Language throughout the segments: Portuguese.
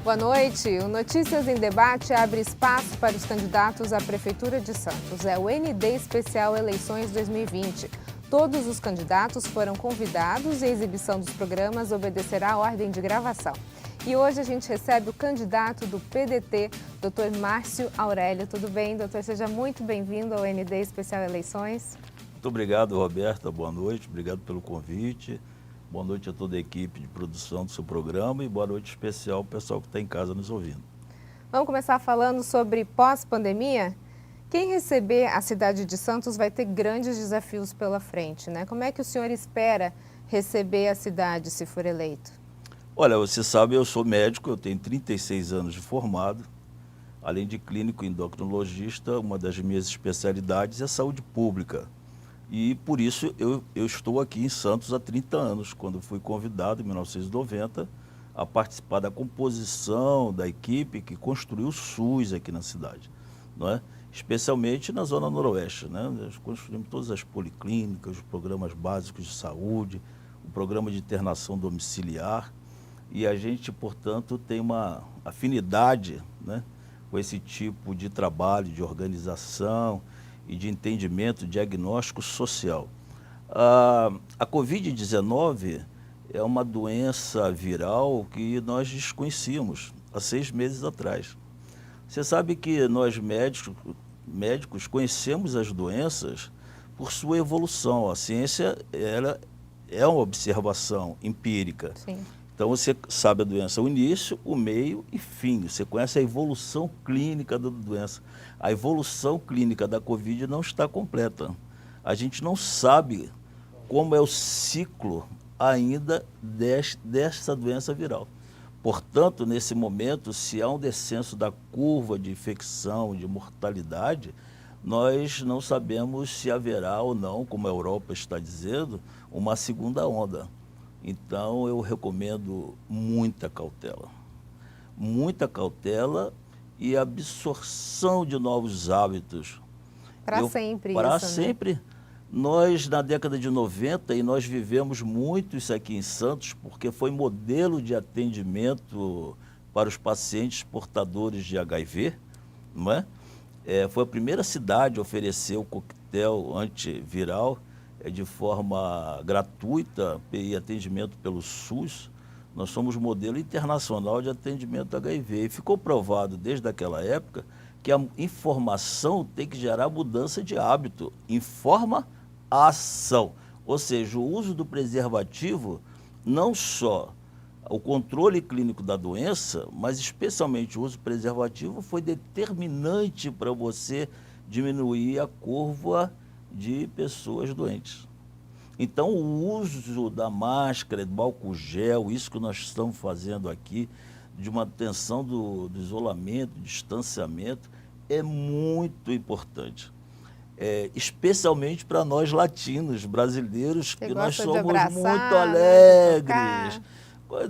Boa noite. O Notícias em Debate abre espaço para os candidatos à Prefeitura de Santos. É o ND Especial Eleições 2020. Todos os candidatos foram convidados e a exibição dos programas obedecerá à ordem de gravação. E hoje a gente recebe o candidato do PDT, Dr. Márcio Aurélio. Tudo bem, doutor? Seja muito bem-vindo ao ND Especial Eleições. Muito obrigado, Roberta. Boa noite. Obrigado pelo convite. Boa noite a toda a equipe de produção do seu programa e boa noite especial ao pessoal que está em casa nos ouvindo. Vamos começar falando sobre pós-pandemia? Quem receber a cidade de Santos vai ter grandes desafios pela frente, né? Como é que o senhor espera receber a cidade se for eleito? Olha, você sabe, eu sou médico, eu tenho 36 anos de formado. Além de clínico endocrinologista, uma das minhas especialidades é saúde pública. E por isso eu estou aqui em Santos há 30 anos, quando fui convidado em 1990 a participar da composição da equipe que construiu o SUS aqui na cidade, não é? Especialmente na zona noroeste, né? Nós construímos todas as policlínicas, os programas básicos de saúde, o programa de internação domiciliar, e a gente, portanto, tem uma afinidade, né, com esse tipo de trabalho, de organização e de entendimento diagnóstico social. A Covid-19 é uma doença viral que nós desconhecíamos há 6 meses atrás. Você sabe que nós médicos conhecemos as doenças por sua evolução. A ciência é uma observação empírica. Sim. Então você sabe a doença, o início, o meio e fim. Você conhece a evolução clínica da doença. A evolução clínica da Covid não está completa. A gente não sabe como é o ciclo ainda dessa doença viral. Portanto, nesse momento, se há um descenso da curva de infecção, de mortalidade, nós não sabemos se haverá ou não, como a Europa está dizendo, uma segunda onda. Então, eu recomendo muita cautela e absorção de novos hábitos. Para sempre Para isso, sempre. Né? Nós, na década de 90, e nós vivemos muito isso aqui em Santos, porque foi modelo de atendimento para os pacientes portadores de HIV, não é? Foi a primeira cidade a oferecer o coquetel antiviral de forma gratuita e atendimento pelo SUS. Nós somos modelo internacional de atendimento HIV. E ficou provado desde aquela época que a informação tem que gerar mudança de hábito. Informa a ação. Ou seja, o uso do preservativo, não só o controle clínico da doença, mas especialmente o uso do preservativo foi determinante para você diminuir a curva de pessoas doentes. Então, o uso da máscara, do álcool gel, isso que nós estamos fazendo aqui, de manutenção do isolamento, do distanciamento, é muito importante. Especialmente para nós latinos, brasileiros, que nós somos muito alegres.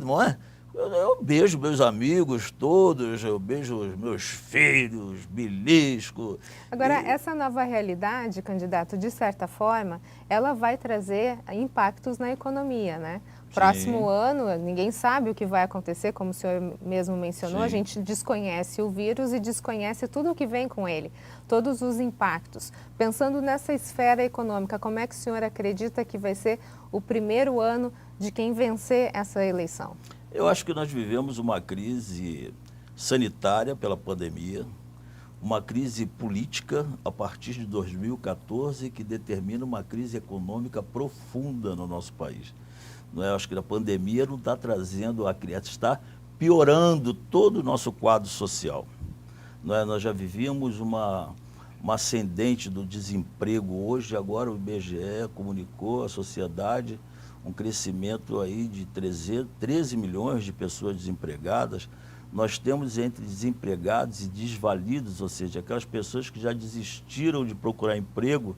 Não é? Eu beijo meus amigos todos, eu beijo os meus filhos, belisco. Agora, essa nova realidade, candidato, de certa forma, ela vai trazer impactos na economia, né? Próximo Sim. ano, ninguém sabe o que vai acontecer, como o senhor mesmo mencionou, Sim. A gente desconhece o vírus e desconhece tudo o que vem com ele, todos os impactos. Pensando nessa esfera econômica, como é que o senhor acredita que vai ser o primeiro ano de quem vencer essa eleição? Eu acho que nós vivemos uma crise sanitária pela pandemia, uma crise política a partir de 2014 que determina uma crise econômica profunda no nosso país. Não é? Eu acho que a pandemia não está trazendo a criança, está piorando todo o nosso quadro social. Não é? Nós já vivíamos uma ascendente do desemprego hoje, agora o IBGE comunicou à sociedade um crescimento aí de 13 milhões de pessoas desempregadas. Nós temos entre desempregados e desvalidos, ou seja, aquelas pessoas que já desistiram de procurar emprego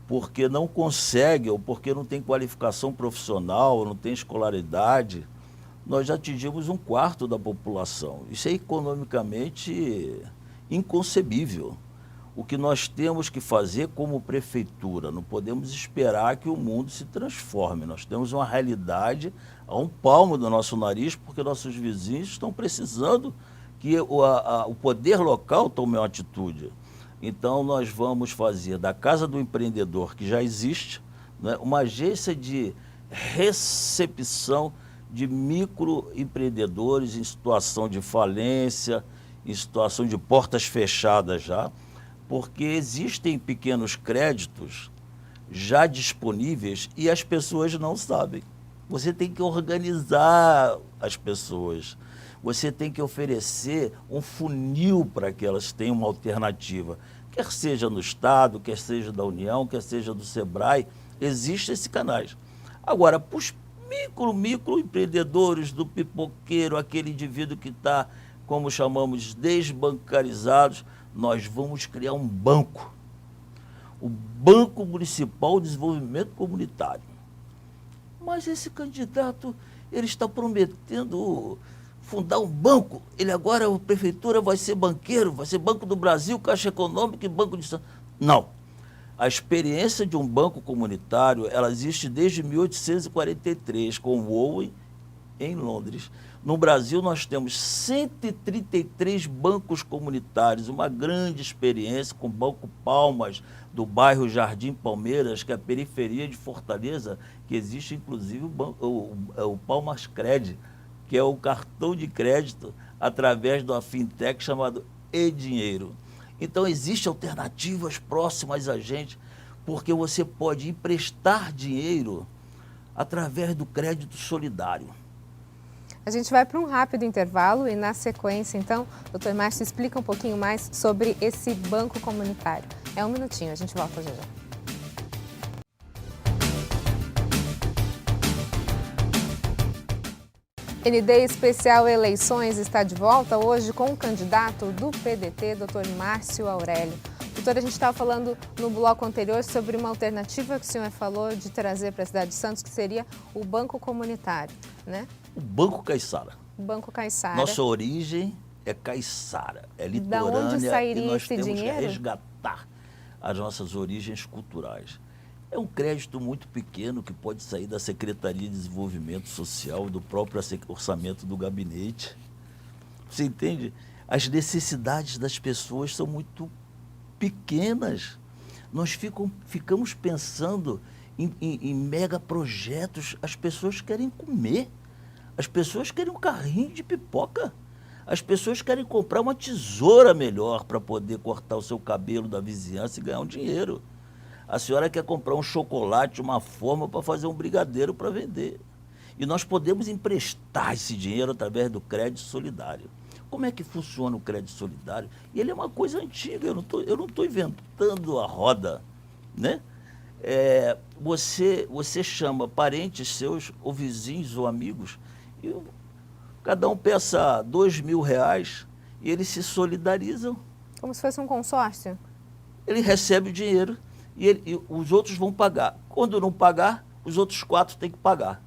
porque não conseguem ou porque não tem qualificação profissional, não tem escolaridade. Nós já atingimos 1/4 da população. Isso é economicamente inconcebível. o que nós temos que fazer como prefeitura. Não podemos esperar que o mundo se transforme. Nós temos uma realidade a um palmo do nosso nariz, porque nossos vizinhos estão precisando que o poder local tome uma atitude. Então, nós vamos fazer da Casa do Empreendedor, que já existe, né, uma agência de recepção de microempreendedores em situação de falência, em situação de portas fechadas já, porque existem pequenos créditos já disponíveis e as pessoas não sabem. Você tem que organizar as pessoas, você tem que oferecer um funil para que elas tenham uma alternativa, quer seja no Estado, quer seja da União, quer seja do Sebrae, existem esses canais. Agora, para os microempreendedores do pipoqueiro, aquele indivíduo que está, como chamamos, desbancarizados, nós vamos criar um banco, o Banco Municipal de Desenvolvimento Comunitário. Mas esse candidato, ele está prometendo fundar um banco. Ele agora, a prefeitura vai ser banqueiro, vai ser Banco do Brasil, Caixa Econômica e Banco de Santos. Não. A experiência de um banco comunitário, ela existe desde 1843, com o Owen, em Londres. No Brasil, nós temos 133 bancos comunitários, uma grande experiência com o Banco Palmas, do bairro Jardim Palmeiras, que é a periferia de Fortaleza, que existe inclusive o Palmas Cred, que é o cartão de crédito através de uma fintech chamado E-Dinheiro. Então, existem alternativas próximas a gente, porque você pode emprestar dinheiro através do crédito solidário. A gente vai para um rápido intervalo e, na sequência, então, o doutor Márcio explica um pouquinho mais sobre esse banco comunitário. É um minutinho, a gente volta já já. ND Especial Eleições está de volta hoje com o candidato do PDT, doutor Márcio Aurélio. Doutor, a gente estava falando no bloco anterior sobre uma alternativa que o senhor falou de trazer para a cidade de Santos, que seria o Banco Comunitário, né? O Banco Caiçara. O Banco Caiçara. Nossa origem é caiçara, é litorânea. Da onde sairia e nós esse temos dinheiro? que resgatar as nossas origens culturais. É um crédito muito pequeno que pode sair da Secretaria de Desenvolvimento Social, do próprio orçamento do gabinete. Você entende? As necessidades das pessoas são muito pequenas. Nós ficamos pensando em mega projetos. As pessoas querem comer. As pessoas querem um carrinho de pipoca. As pessoas querem comprar uma tesoura melhor para poder cortar o seu cabelo da vizinhança e ganhar um dinheiro. A senhora quer comprar um chocolate, uma forma para fazer um brigadeiro para vender. E nós podemos emprestar esse dinheiro através do crédito solidário. Como é que funciona o crédito solidário? E ele é uma coisa antiga, eu não estou inventando a roda, né? Você chama parentes seus, ou vizinhos, ou amigos, e cada um peça R$2.000 e eles se solidarizam. Como se fosse um consórcio? Ele recebe o dinheiro e os outros vão pagar. Quando não pagar, os outros 4 têm que pagar.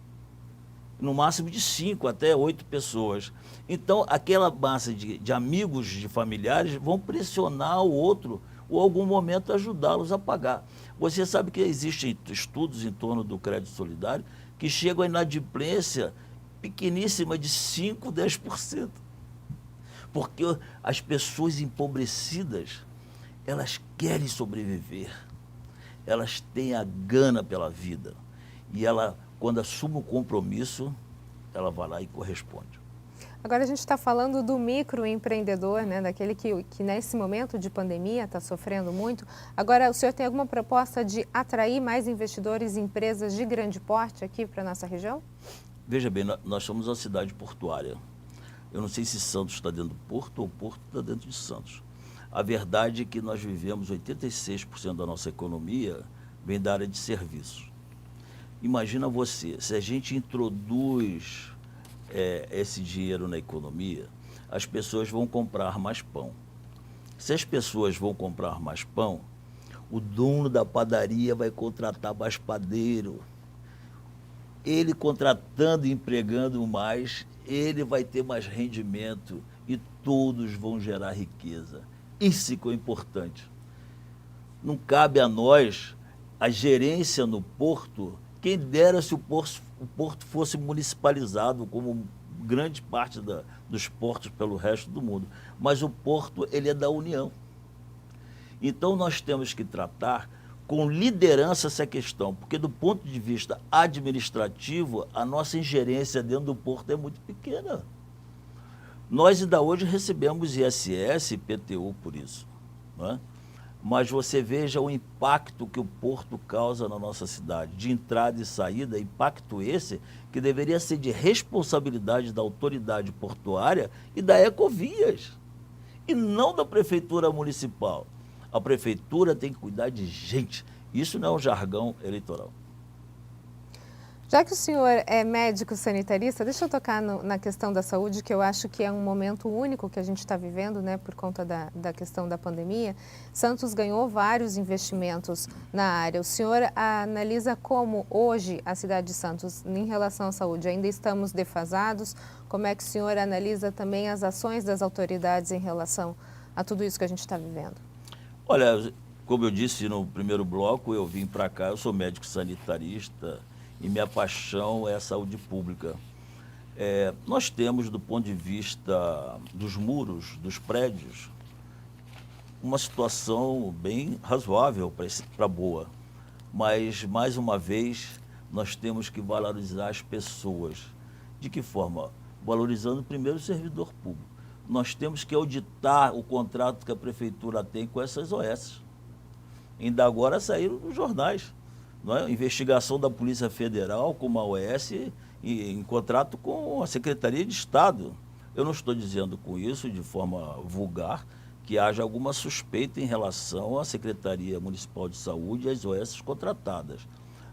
No máximo de 5 até 8 pessoas. Então, aquela massa de amigos, de familiares, vão pressionar o outro ou, em algum momento, ajudá-los a pagar. Você sabe que existem estudos em torno do crédito solidário que chegam à inadimplência pequeníssima de 5%, 10%. Porque as pessoas empobrecidas, elas querem sobreviver. Elas têm a gana pela vida. E ela, quando assume o compromisso, ela vai lá e corresponde. Agora a gente está falando do microempreendedor, né? Daquele que nesse momento de pandemia está sofrendo muito. Agora, o senhor tem alguma proposta de atrair mais investidores em empresas de grande porte aqui para a nossa região? Veja bem, nós somos uma cidade portuária. Eu não sei se Santos está dentro do Porto ou o Porto está dentro de Santos. A verdade é que nós vivemos 86% da nossa economia vem da área de serviços. Imagina você, se a gente introduz esse dinheiro na economia, as pessoas vão comprar mais pão. Se as pessoas vão comprar mais pão, o dono da padaria vai contratar mais padeiro. Ele contratando e empregando mais, ele vai ter mais rendimento e todos vão gerar riqueza. Isso que é importante. Não cabe a nós a gerência no porto. Quem dera se o porto fosse municipalizado, como grande parte dos portos pelo resto do mundo. Mas o porto, ele é da União. Então, nós temos que tratar com liderança essa questão, porque do ponto de vista administrativo, a nossa ingerência dentro do porto é muito pequena. Nós ainda hoje recebemos ISS e IPTU por isso, não é? Mas você veja o impacto que o porto causa na nossa cidade, de entrada e saída, impacto esse que deveria ser de responsabilidade da autoridade portuária e da Ecovias, e não da Prefeitura Municipal. A Prefeitura tem que cuidar de gente. Isso não é um jargão eleitoral. Já que o senhor é médico sanitarista, deixa eu tocar na questão da saúde, que eu acho que é um momento único que a gente está vivendo, né, por conta da questão da pandemia. Santos ganhou vários investimentos na área. O senhor analisa como hoje a cidade de Santos, em relação à saúde, ainda estamos defasados? Como é que o senhor analisa também as ações das autoridades em relação a tudo isso que a gente está vivendo? Olha, como eu disse no primeiro bloco, eu vim para cá, eu sou médico sanitarista, e minha paixão é a saúde pública. Nós temos, do ponto de vista dos muros, dos prédios, uma situação bem razoável para boa. Mas, mais uma vez, nós temos que valorizar as pessoas. De que forma? Valorizando primeiro o servidor público. Nós temos que auditar o contrato que a Prefeitura tem com essas OS. Ainda agora saíram nos jornais. Não é? Investigação da Polícia Federal com uma OS em contrato com a Secretaria de Estado. Eu não estou dizendo com isso de forma vulgar que haja alguma suspeita em relação à Secretaria Municipal de Saúde e às OS contratadas,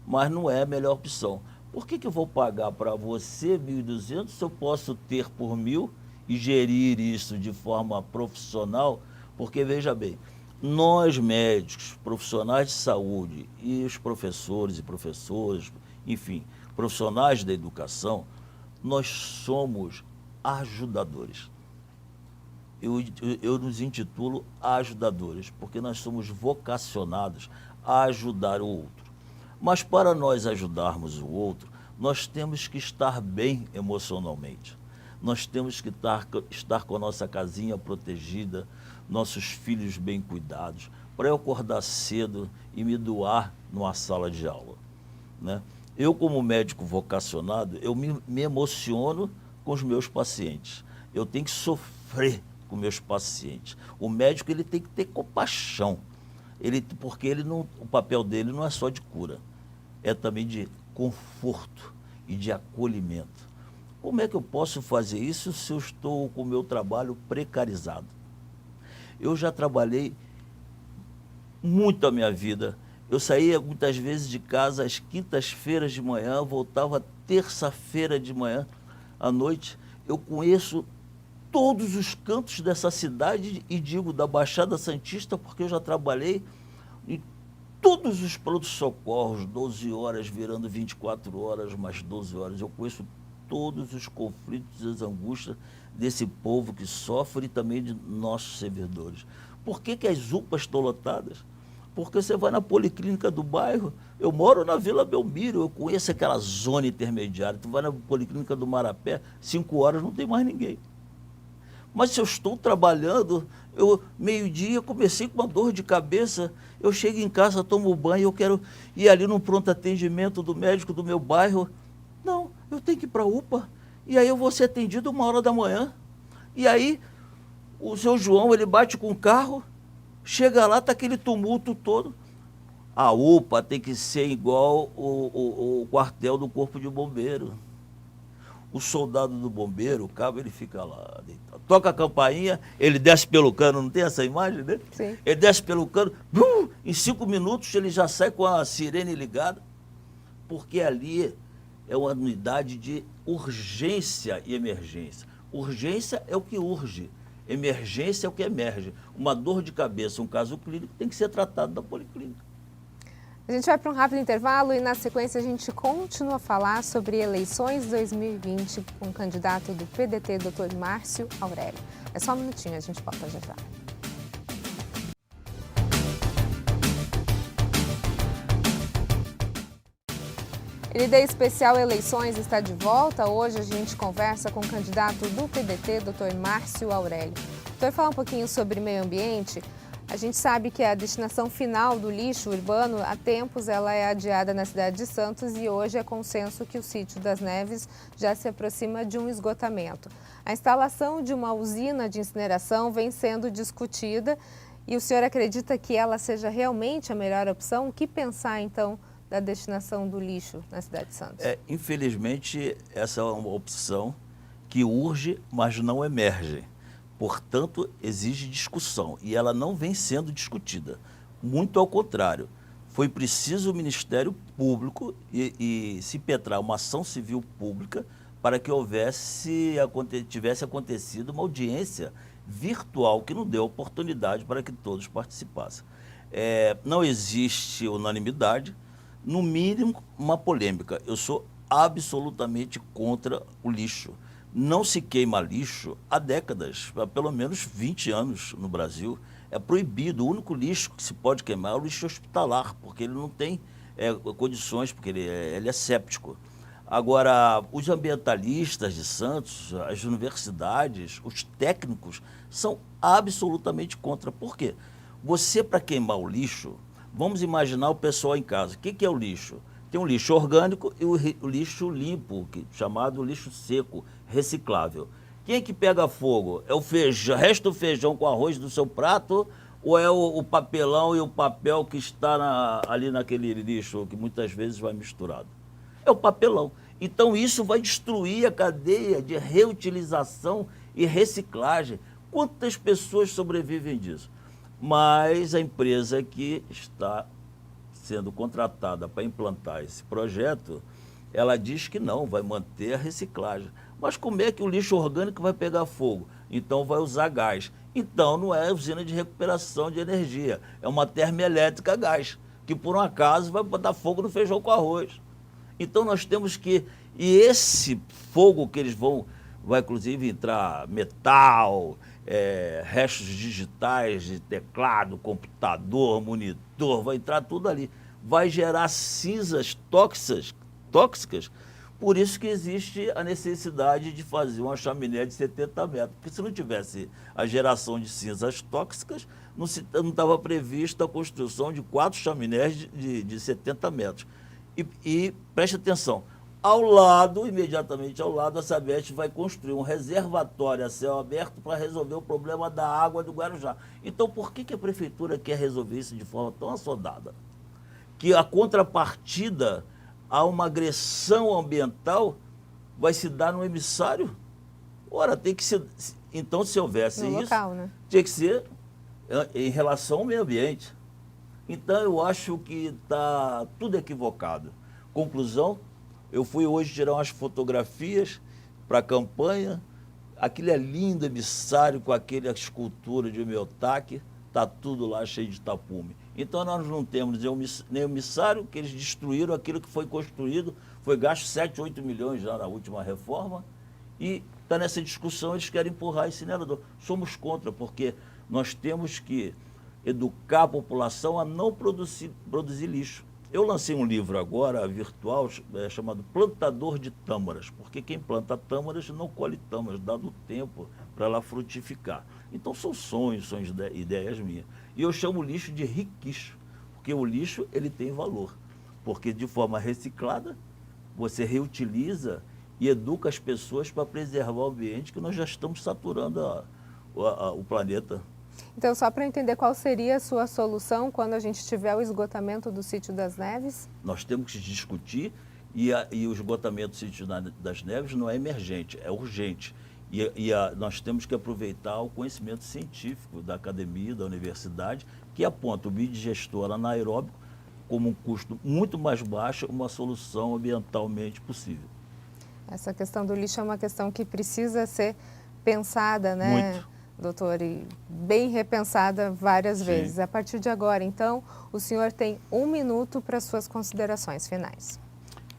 mas não é a melhor opção. Por que eu vou pagar para você 1.200 se eu posso ter por 1.000 e gerir isso de forma profissional? Porque, veja bem, nós médicos, profissionais de saúde e os professores e professoras, enfim, profissionais da educação, nós somos ajudadores. Eu nos intitulo ajudadores, porque nós somos vocacionados a ajudar o outro. Mas para nós ajudarmos o outro, nós temos que estar bem emocionalmente. Nós temos que estar com a nossa casinha protegida, nossos filhos bem cuidados, para eu acordar cedo e me doar numa sala de aula, né? Eu, como médico vocacionado, eu me emociono com os meus pacientes. Eu tenho que sofrer com meus pacientes. O médico, ele tem que ter compaixão, porque o papel dele não é só de cura, é também de conforto e de acolhimento. Como é que eu posso fazer isso se eu estou com o meu trabalho precarizado? Eu já trabalhei muito a minha vida. Eu saía muitas vezes de casa às quintas-feiras de manhã, voltava terça-feira de manhã à noite. Eu conheço todos os cantos dessa cidade e digo da Baixada Santista, porque eu já trabalhei em todos os prontos-socorros, 12 horas virando 24 horas, mais 12 horas. Eu conheço todos os conflitos e as angústias desse povo que sofre e também de nossos servidores. Por que as UPAs estão lotadas? Porque você vai na policlínica do bairro, eu moro na Vila Belmiro, eu conheço aquela zona intermediária, tu vai na policlínica do Marapé, 5 horas não tem mais ninguém. Mas se eu estou trabalhando, meio-dia, comecei com uma dor de cabeça, eu chego em casa, tomo banho, eu quero ir ali no pronto atendimento do médico do meu bairro. Não, eu tenho que ir para a UPA, e aí eu vou ser atendido 1h da manhã. E aí, o seu João, ele bate com o carro, chega lá, está aquele tumulto todo. A UPA tem que ser igual o quartel do Corpo de Bombeiro. O soldado do bombeiro, o cabo, ele fica lá deitado. Toca a campainha, ele desce pelo cano, não tem essa imagem, né? Sim. Ele desce pelo cano, em 5 minutos ele já sai com a sirene ligada, porque ali é uma unidade de urgência e emergência. Urgência é o que urge, emergência é o que emerge. Uma dor de cabeça, um caso clínico, tem que ser tratado na policlínica. A gente vai para um rápido intervalo e na sequência a gente continua a falar sobre eleições 2020 com o candidato do PDT, Dr. Márcio Aurélio. É só um minutinho, a gente volta já já. ND Especial Eleições está de volta. Hoje a gente conversa com o candidato do PDT, Dr. Márcio Aurélio. Doutor, falar um pouquinho sobre meio ambiente. A gente sabe que a destinação final do lixo urbano, há tempos, ela é adiada na cidade de Santos e hoje é consenso que o Sítio das Neves já se aproxima de um esgotamento. A instalação de uma usina de incineração vem sendo discutida e o senhor acredita que ela seja realmente a melhor opção? O que pensar, então, da destinação do lixo na cidade de Santos? Infelizmente, essa é uma opção que urge, mas não emerge. Portanto, exige discussão e ela não vem sendo discutida. Muito ao contrário, foi preciso o Ministério Público e se impetrar uma ação civil pública para que tivesse acontecido uma audiência virtual que não deu oportunidade para que todos participassem. Não existe unanimidade, no mínimo uma polêmica. Eu sou absolutamente contra o lixo. Não se queima lixo há décadas, há pelo menos 20 anos no Brasil. É proibido. O único lixo que se pode queimar é o lixo hospitalar, porque ele não tem condições, porque ele é séptico. Agora, os ambientalistas de Santos, as universidades, os técnicos, são absolutamente contra. Por quê? Você, para queimar o lixo, vamos imaginar o pessoal em casa. O que é o lixo? Tem o lixo orgânico e o lixo limpo, chamado lixo seco, reciclável. Quem é que pega fogo? É o feijão, resta o feijão com arroz do seu prato ou é o papelão e o papel que está ali naquele lixo que muitas vezes vai misturado? É o papelão. Então isso vai destruir a cadeia de reutilização e reciclagem. Quantas pessoas sobrevivem disso? Mas a empresa que está sendo contratada para implantar esse projeto, ela diz que não, vai manter a reciclagem. Mas como é que o lixo orgânico vai pegar fogo? Então vai usar gás. Então não é usina de recuperação de energia, é uma termoelétrica a gás, que por um acaso vai botar fogo no feijão com arroz. Então nós temos que... E esse fogo que eles vai inclusive entrar metal, restos digitais de teclado, computador, monitor, vai entrar tudo ali. Vai gerar cinzas tóxicas, por isso que existe a necessidade de fazer uma chaminé de 70 metros. Porque se não tivesse a geração de cinzas tóxicas, não estava prevista a construção de 4 chaminés de 70 metros. E preste atenção, imediatamente ao lado, a Sabesp vai construir um reservatório a céu aberto para resolver o problema da água do Guarujá. Então, por que a prefeitura quer resolver isso de forma tão assodada? Que a contrapartida a uma agressão ambiental vai se dar no emissário? Ora, tem que ser... Então, se houvesse no isso, local, né? Tinha que ser em relação ao meio ambiente. Então, eu acho que está tudo equivocado. Conclusão, eu fui hoje tirar umas fotografias para a campanha. Aquilo é lindo, emissário, com aquela escultura de Miyotaki. Está tudo lá cheio de tapume. Então, nós não temos nem emissário, que eles destruíram aquilo que foi construído. Foi gasto 7, 8 milhões já na última reforma. E está nessa discussão, eles querem empurrar esse incinerador. Somos contra, porque nós temos que educar a população a não produzir lixo. Eu lancei um livro agora, virtual, chamado Plantador de Tâmaras, porque quem planta tâmaras não colhe tâmaras, dado o tempo para ela frutificar. Então são sonhos, são ideias minhas. E eu chamo o lixo de riquixo, porque o lixo ele tem valor, porque de forma reciclada você reutiliza e educa as pessoas para preservar o ambiente, que nós já estamos saturando o planeta. Então, só para entender, qual seria a sua solução quando a gente tiver o esgotamento do Sítio das Neves? Nós temos que discutir e o esgotamento do Sítio das Neves não é emergente, é urgente. Nós temos que aproveitar o conhecimento científico da academia, da universidade, que aponta o biodigestor anaeróbico como um custo muito mais baixo, uma solução ambientalmente possível. Essa questão do lixo é uma questão que precisa ser pensada, né? Muito. Doutor, e bem repensada várias Sim. vezes. A partir de agora, então, o senhor tem 1 minuto para suas considerações finais.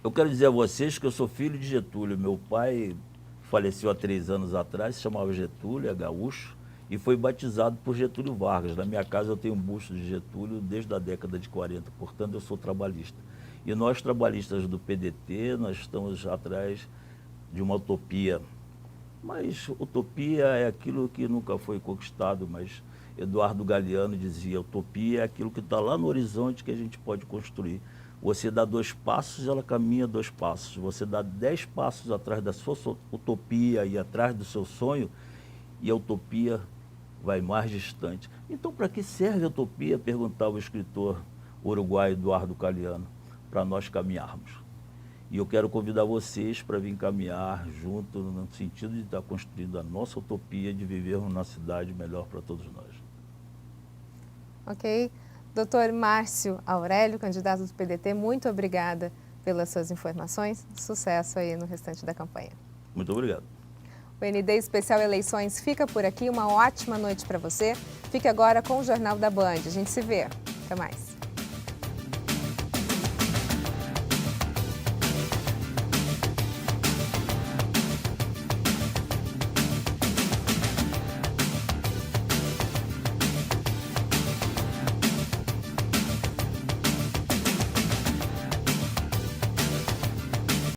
Eu quero dizer a vocês que eu sou filho de Getúlio. Meu pai faleceu há 3 anos atrás, se chamava Getúlio, é gaúcho, e foi batizado por Getúlio Vargas. Na minha casa eu tenho um busto de Getúlio desde a década de 40, portanto eu sou trabalhista. E nós, trabalhistas do PDT, nós estamos atrás de uma utopia. Mas utopia é aquilo que nunca foi conquistado, mas Eduardo Galeano dizia, utopia é aquilo que está lá no horizonte que a gente pode construir. Você dá 2 passos, ela caminha 2 passos. Você dá 10 passos atrás da sua utopia e atrás do seu sonho, e a utopia vai mais distante. Então, para que serve a utopia? Perguntava o escritor uruguaio Eduardo Galeano. Para nós caminharmos. E eu quero convidar vocês para vir caminhar junto no sentido de estar construindo a nossa utopia de vivermos numa cidade melhor para todos nós. Ok. Doutor Márcio Aurélio, candidato do PDT, muito obrigada pelas suas informações. Sucesso aí no restante da campanha. Muito obrigado. O ND Especial Eleições fica por aqui. Uma ótima noite para você. Fique agora com o Jornal da Band. A gente se vê. Até mais.